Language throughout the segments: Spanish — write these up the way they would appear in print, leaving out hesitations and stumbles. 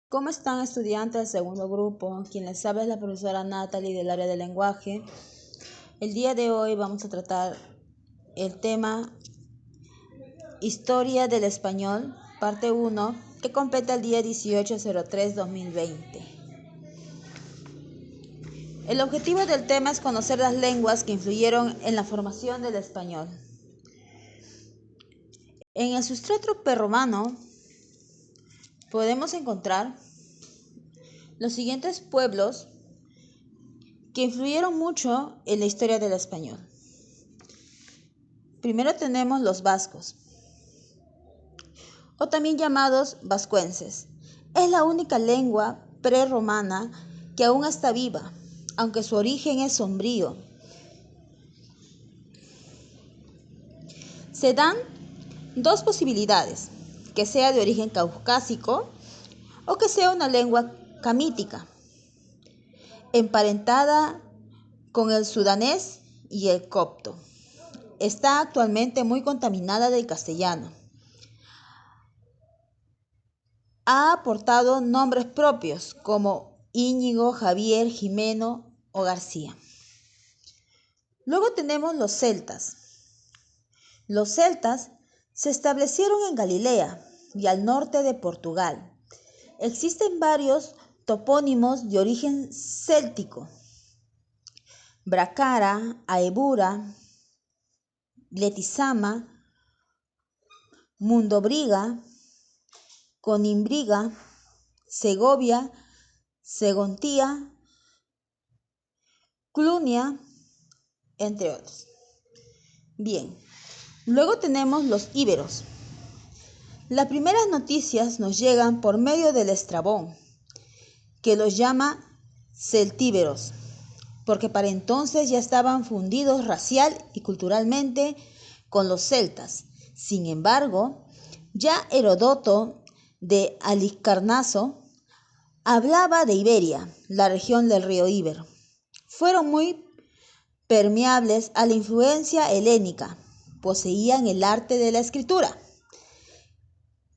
¿Cómo están, estudiantes del segundo grupo? Quien les habla es la profesora Natalie del área de lenguaje. El día de hoy vamos a tratar el tema Historia del Español, parte 1, que compete el día 18/03/2020. El objetivo del tema es conocer las lenguas que influyeron en la formación del español. En el sustrato prerromano podemos encontrar los siguientes pueblos que influyeron mucho en la historia del español. Primero tenemos los vascos, o también llamados vascuenses. Es la única lengua prerromana que aún está viva, aunque su origen es sombrío. Se dan dos posibilidades: que sea de origen caucásico o que sea una lengua camítica, emparentada con el sudanés y el copto. Está actualmente muy contaminada del castellano. Ha aportado nombres propios como Íñigo, Javier, Jimeno o García. Luego tenemos los celtas. Los celtas se establecieron en Galilea y al norte de Portugal. Existen varios topónimos de origen céltico: Bracara, Aebura, Letizama, Mundobriga, Conimbriga, Segovia, Segontía, Clunia, entre otros. Bien, luego tenemos los íberos. Las primeras noticias nos llegan por medio del Estrabón, que los llama celtíberos, porque para entonces ya estaban fundidos racial y culturalmente con los celtas. Sin embargo, ya Heródoto de Halicarnaso hablaba de Iberia, la región del río Iber. Fueron muy permeables a la influencia helénica, poseían el arte de la escritura,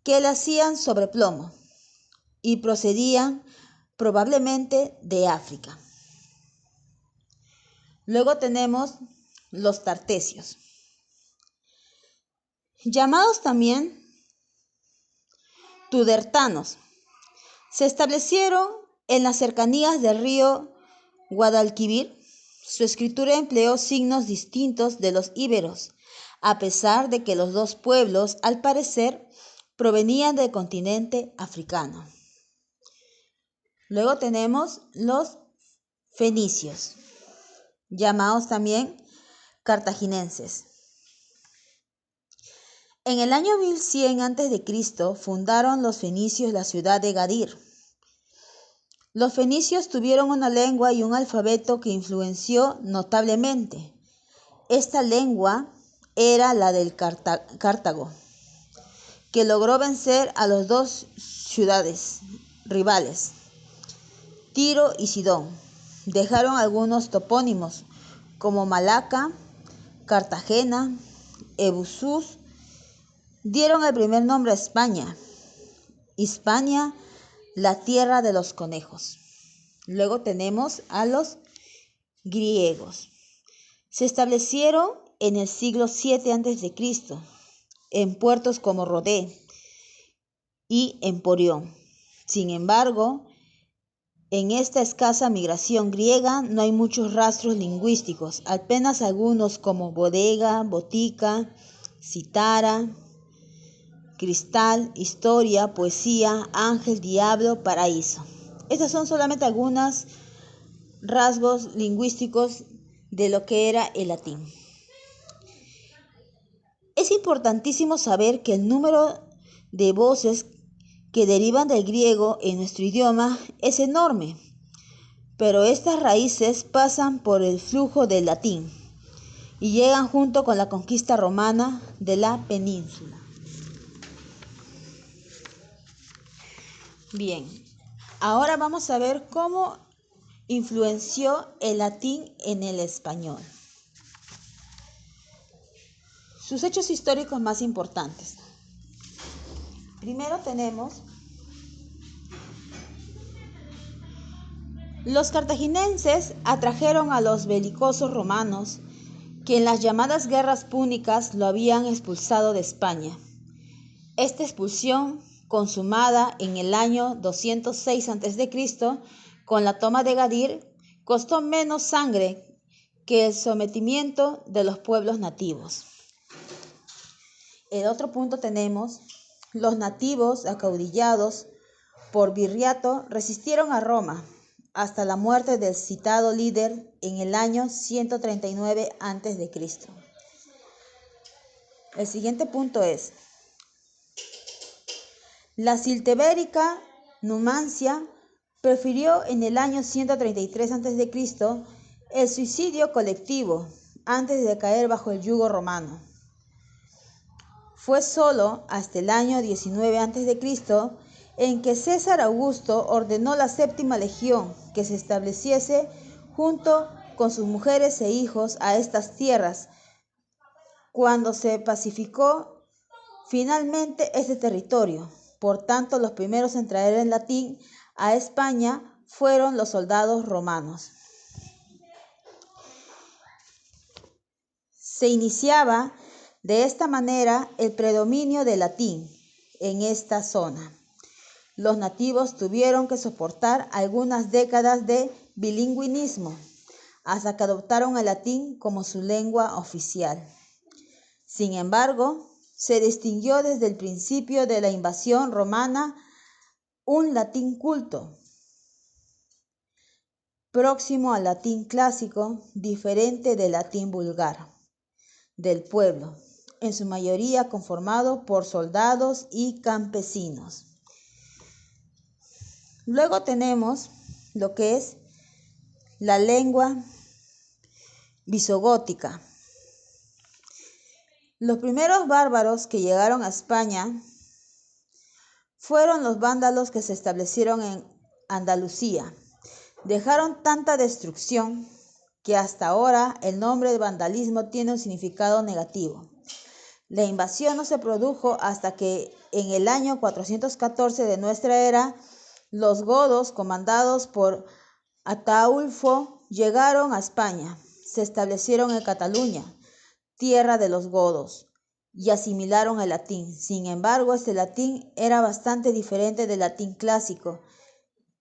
que la hacían sobre plomo, y procedían probablemente de África. Luego tenemos los tartesios, llamados también tudertanos. Se establecieron en las cercanías del río Guadalquivir. Su escritura empleó signos distintos de los íberos, a pesar de que los dos pueblos, al parecer, provenían del continente africano. Luego tenemos los fenicios, llamados también cartaginenses. En el año 1100 a.C. fundaron los fenicios la ciudad de Gadir. Los fenicios tuvieron una lengua y un alfabeto que influenció notablemente. Esta lengua era la del Cartago, que logró vencer a las dos ciudades rivales, Tiro y Sidón. Dejaron algunos topónimos como Malaca, Cartagena, Ebusús. Dieron el primer nombre a España, Hispania, la tierra de los conejos. Luego tenemos a los griegos. Se establecieron en el siglo 7 a.C. en puertos como Rodé y Emporión. Sin embargo, en esta escasa migración griega no hay muchos rastros lingüísticos, apenas algunos como bodega, botica, citara, cristal, historia, poesía, ángel, diablo, paraíso. Estos son solamente algunos rasgos lingüísticos de lo que era el latín. Es importantísimo saber que el número de voces que derivan del griego en nuestro idioma es enorme, pero estas raíces pasan por el flujo del latín y llegan junto con la conquista romana de la península. Bien, ahora vamos a ver cómo influenció el latín en el español. Sus hechos históricos más importantes. Primero tenemos Los cartaginenses atrajeron a los belicosos romanos, que en las llamadas guerras púnicas lo habían expulsado de España. Esta expulsión, consumada en el año 206 a.C., con la toma de Gadir, costó menos sangre que el sometimiento de los pueblos nativos. En otro punto tenemos, los nativos acaudillados por Viriato resistieron a Roma hasta la muerte del citado líder en el año 139 a.C. El siguiente punto es, la Celtibérica Numancia prefirió en el año 133 a.C. el suicidio colectivo antes de caer bajo el yugo romano. Fue solo hasta el año 19 a.C. en que César Augusto ordenó la séptima legión que se estableciese junto con sus mujeres e hijos a estas tierras, cuando se pacificó finalmente este territorio. Por tanto, los primeros en traer el latín a España fueron los soldados romanos. Se iniciaba de esta manera el predominio del latín en esta zona. Los nativos tuvieron que soportar algunas décadas de bilingüismo hasta que adoptaron el latín como su lengua oficial. Sin embargo, se distinguió desde el principio de la invasión romana un latín culto, próximo al latín clásico, diferente del latín vulgar, del pueblo, en su mayoría conformado por soldados y campesinos. Luego tenemos lo que es la lengua visigótica. Los primeros bárbaros que llegaron a España fueron los vándalos que se establecieron en Andalucía. Dejaron tanta destrucción que hasta ahora el nombre de vandalismo tiene un significado negativo. La invasión no se produjo hasta que en el año 414 de nuestra era, los godos, comandados por Ataulfo, llegaron a España, se establecieron en Cataluña, tierra de los godos, y asimilaron el latín. Sin embargo, este latín era bastante diferente del latín clásico,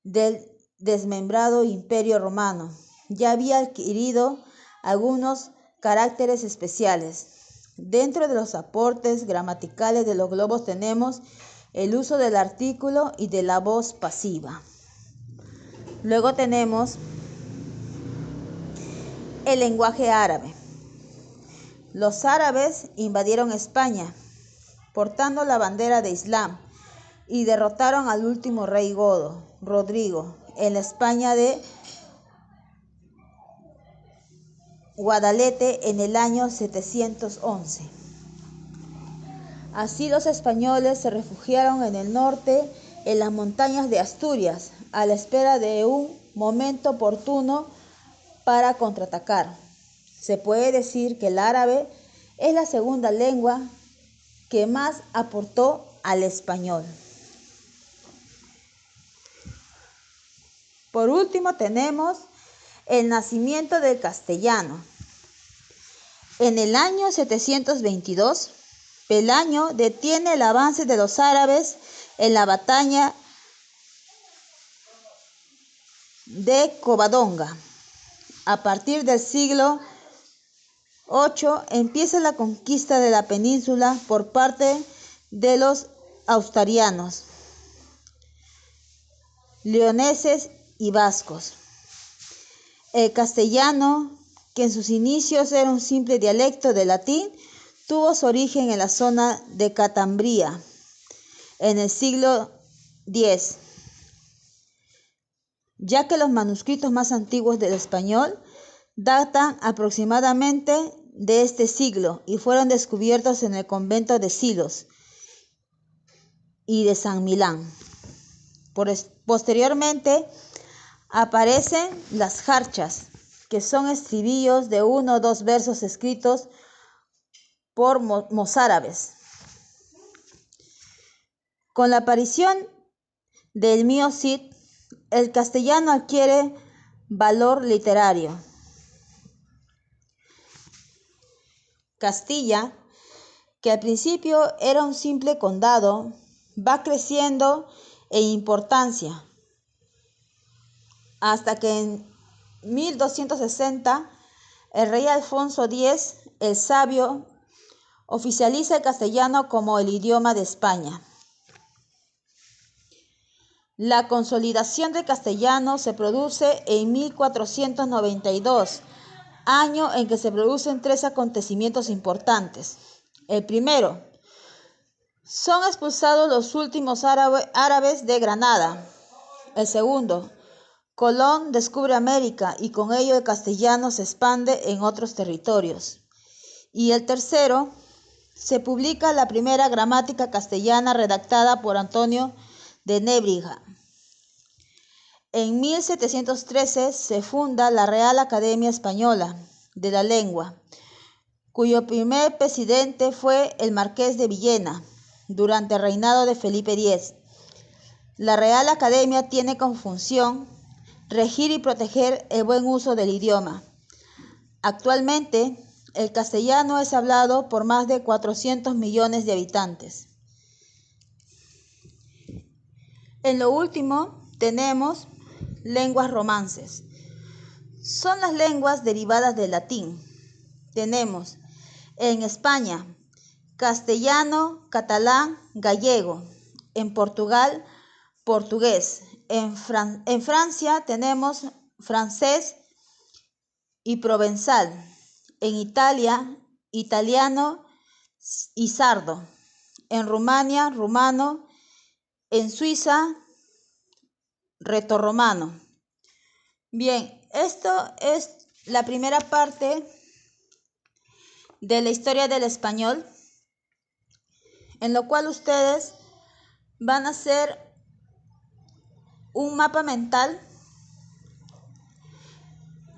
del desmembrado Imperio Romano. Ya había adquirido algunos caracteres especiales. Dentro de los aportes gramaticales de los globos tenemos el uso del artículo y de la voz pasiva. Luego tenemos el lenguaje árabe. Los árabes invadieron España portando la bandera de Islam y derrotaron al último rey godo, Rodrigo, en la España de Guadalete en el año 711. Así los españoles se refugiaron en el norte, en las montañas de Asturias, a la espera de un momento oportuno para contraatacar. Se puede decir que el árabe es la segunda lengua que más aportó al español. Por último tenemos el nacimiento del castellano. En el año 722, Pelayo detiene el avance de los árabes en la batalla de Covadonga. A partir del siglo VIII empieza la conquista de la península por parte de los asturianos, leoneses y vascos. El castellano, que en sus inicios era un simple dialecto del latín, tuvo su origen en la zona de Catambria en el siglo X, ya que los manuscritos más antiguos del español datan aproximadamente de este siglo y fueron descubiertos en el convento de Silos y de San Millán. Posteriormente aparecen las jarchas, que son estribillos de 1 o 2 versos escritos por mozárabes. Con la aparición del Mío Cid, el castellano adquiere Valor literario. Castilla, que al principio era un simple condado, va creciendo en importancia hasta que en 1260 el rey Alfonso X, el Sabio, oficializa el castellano como el idioma de España. La consolidación del castellano se produce en 1492, año en que se producen tres acontecimientos importantes. El primero, son expulsados los últimos árabes de Granada. El segundo, Colón descubre América y con ello el castellano se expande en otros territorios. Y el tercero, se publica la primera gramática castellana redactada por Antonio de Nébrija. En 1713 se funda la Real Academia Española de la Lengua, cuyo primer presidente fue el Marqués de Villena, durante el reinado de Felipe X. La Real Academia tiene como función regir y proteger el buen uso del idioma. Actualmente, el castellano es hablado por más de 400 millones de habitantes. En lo último, tenemos lenguas romances. Son las lenguas derivadas del latín. Tenemos en España castellano, catalán, gallego. En Portugal, portugués. En Francia tenemos francés y provenzal. En Italia, italiano y sardo. En Rumania, rumano. En Suiza, retorromano. Bien, esto es la primera parte de la historia del español, en lo cual ustedes van a hacer un mapa mental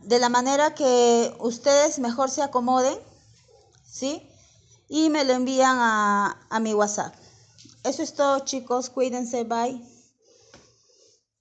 de la manera que ustedes mejor se acomoden, ¿sí? Y me lo envían a mi WhatsApp. Eso es todo, chicos. Cuídense. Bye.